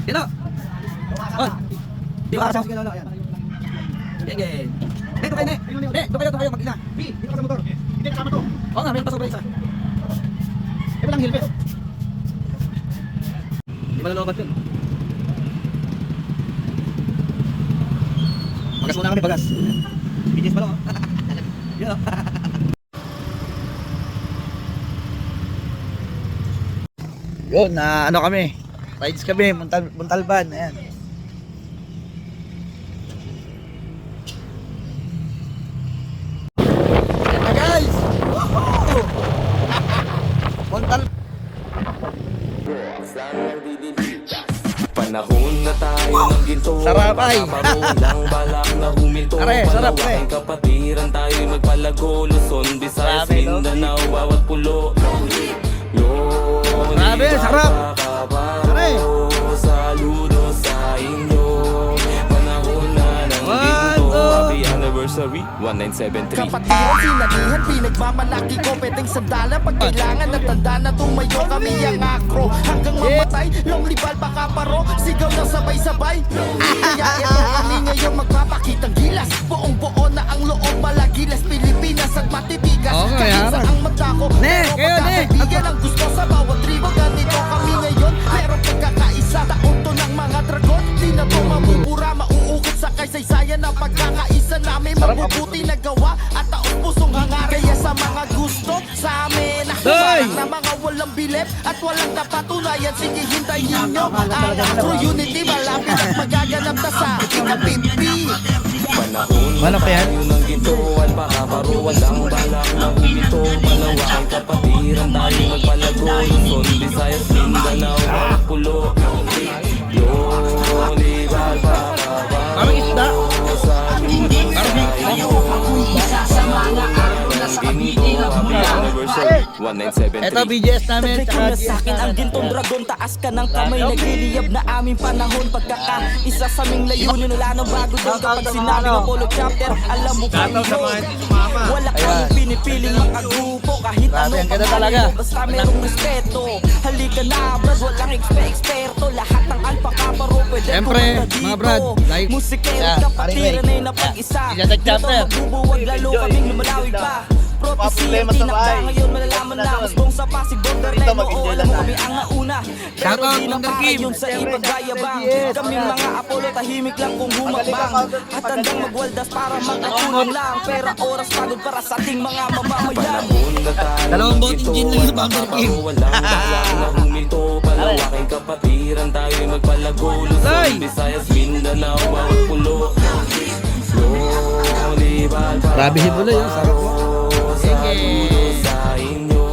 Kino. Oh. Di ba sa kilo yan? Sige. Dito kayo, dito kayo mag-isa. Dito ka sa motor. Hindi kasama to. Oo nga, meron pa sobra isa. Walang helmet. Di ba nalobat yun? Bagas muna kami, bagas. Binis pa lang. Yun o. Yun, ano kami. Rides kami, Montalban. Ayan. Ayan na guys! Woohoo! Montalban. Panahon na tayo ng ginto. Sarap ay. Lang balak na huminto. Are, sarap pre. Malawaking kapatiran tayo magpalago. Luzon, Visayas, Grabe, no? Mindanao, bawat pulo. Yun, Grabe, sarap. Are. Saludo sa inyo. Panahon na ng ginto. Happy anniversary 1973. Kapatiran, sinabihan, pinagmamalaki ko. Pwedeng sandala pag kailangan na tanda na tumayo kami ang akro. Hanggang mamatay, long libal baka paro. Sigaw na sabay-sabay. Kaya ito kami ngayon magpapakitang gilas. Buong buo na ang loob malagilas. Pilipinas at matitigas. Oo, Kahit yaman. saang magdako. Ne, kayo, ne. Magkakaibigan ang gusto sa bawat tribo. Ganito kami ngayon. Merong pagkakaisa. Taon to ng mga dragon. Di na to mabubura. Mauukit sa kaysaysayan ng pagkakaisa namin. Mabubuti na gawa at taos pusong hangarin. Kaya sa mga gusto sa amin humarang na mga walang bilip at walang kapatunayan. Sige, hintayin nyo ang Acro Unity. Malapit at magaganap na sa ika-50. Panahon Ano pa yan? tayo ng ginto. Alpakaparo, walang balak na huminto. Malawaking kapatiran tayo magpalago. Luzon, Visayas, Mindanao, bawat pulo. Yun, iba Parang isda. Ito BGS namin. Sabay ko na sa'kin ang gintong dragon. Taas ka ng kamay, nagliliyab na aming panahon. Pagkakaisa sa aming layunin, wala nang bago doon. Kapag sinabing Apollo chapter, alam mo pa yun. Wala kang pinipiling makagrupo. Kahit Grabe, anong ang ganda talaga. pangalan mo, basta merong respeto. Halika na brad, walang eksperto. Lahat ng alpakaparo pwede Siyempre, pumunta dito. mga brad, like, Musikero, yeah, kapatiran ay napag-isa. Yeah, Isatag chapter. Dito magbubuwag, lalo kaming lumalawig pa. Prophecy ang tinakda ngayon, malalaman na Usbong sa Pasig, Borderline, oo, alam mo kami ang nauna. Pero Shoutout, di na Wonder para Kim. yun sa ipagyayabang. Kaming mga Apollo, tahimik lang kung humakbang. At handang magwaldas para makatulong lang. Pera, oras, pagod para sa ating mga mamamayan. Dalawang boating gin lang sa Wonder Kim. Walang balak na huminto. Palawaking kapatiran tayo magpalago. Luzon, Ay! Visayas, Mindanao, bawat pulo. Yun, iba Grabe si Buloy, oh. Sarap mo. Saludo sa inyo.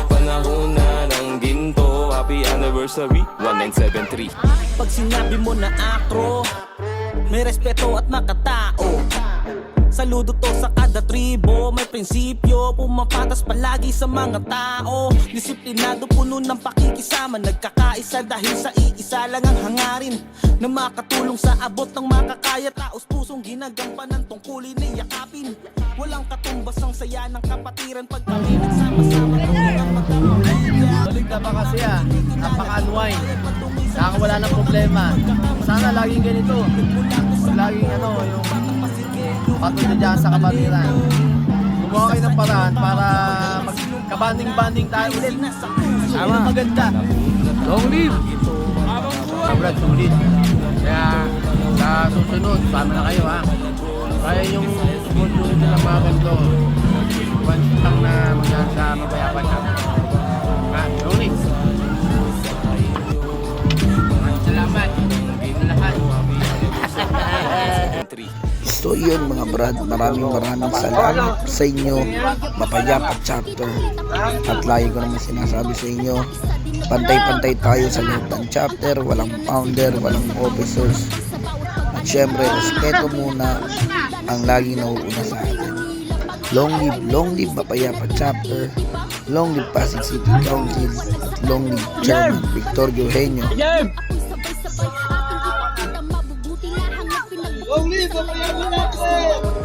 Panahon na ng ginto. Happy anniversary 1973. Pag sinabi mo na Acro, may respeto at makatao. Saludo to sa kada tribo, may prinsipyo, pumapatas palagi sa mga tao. Disiplinado, puno ng pakikisama, nagkakaisa dahil sa iisa lang ang hangarin na makatulong sa abot ng makakaya. Taos pusong ginagampanan, tungkulin ay yakapin. Walang katumbas ang saya ng kapatiran pag kami nagsama-sama ng magkakaibigan. Balik na pa kasi napaka-unwind. Nakakawala ng problema. Sana laging ganito. Laging yung patuloy dyan sa kapatiran. Gumawa kayo ng paraan para magkabanding-banding tayo ulit. Tama. Maganda. Long live. Sobrang sulit. Kaya sa susunod, sama na kayo ha. Kaya yung sumunod na mga ganito. Once lang na sa mabayapan natin. Ha, Tony. Salamat. Ngayon lahat. So yun mga brad, maraming salamat sa inyo, Mapayapa chapter. At lagi ko naman sinasabi sa inyo, pantay-pantay tayo sa lahat ng chapter, walang founder, walang officers. At syempre, respeto muna ang lagi nauuna sa atin. Long live Mapayapa chapter, long live Pasig City Council, at long live Chairman Victor Eugenio.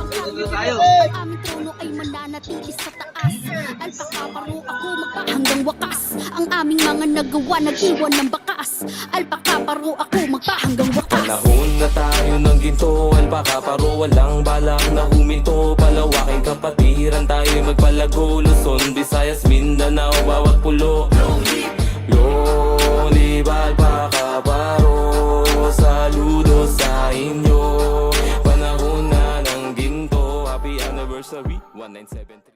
Aming trono ay mananatili sa taas. Alpakaparo ako magpahanggang walang wakas. Ang aming mga nagawa nag-iwan ng bakas. Alpaka paro ako magpahanggang wakas. Panahon na tayo ng ginto, alpaka paro walang balak na huminto. Palawaking kapatiran tayo'y magpalago, Luzon, Visayas, Mindanao, bawat pulo. Long live alpaka paro, saludo sa inyo. Panahon na ng ginto, happy anniversary 1973.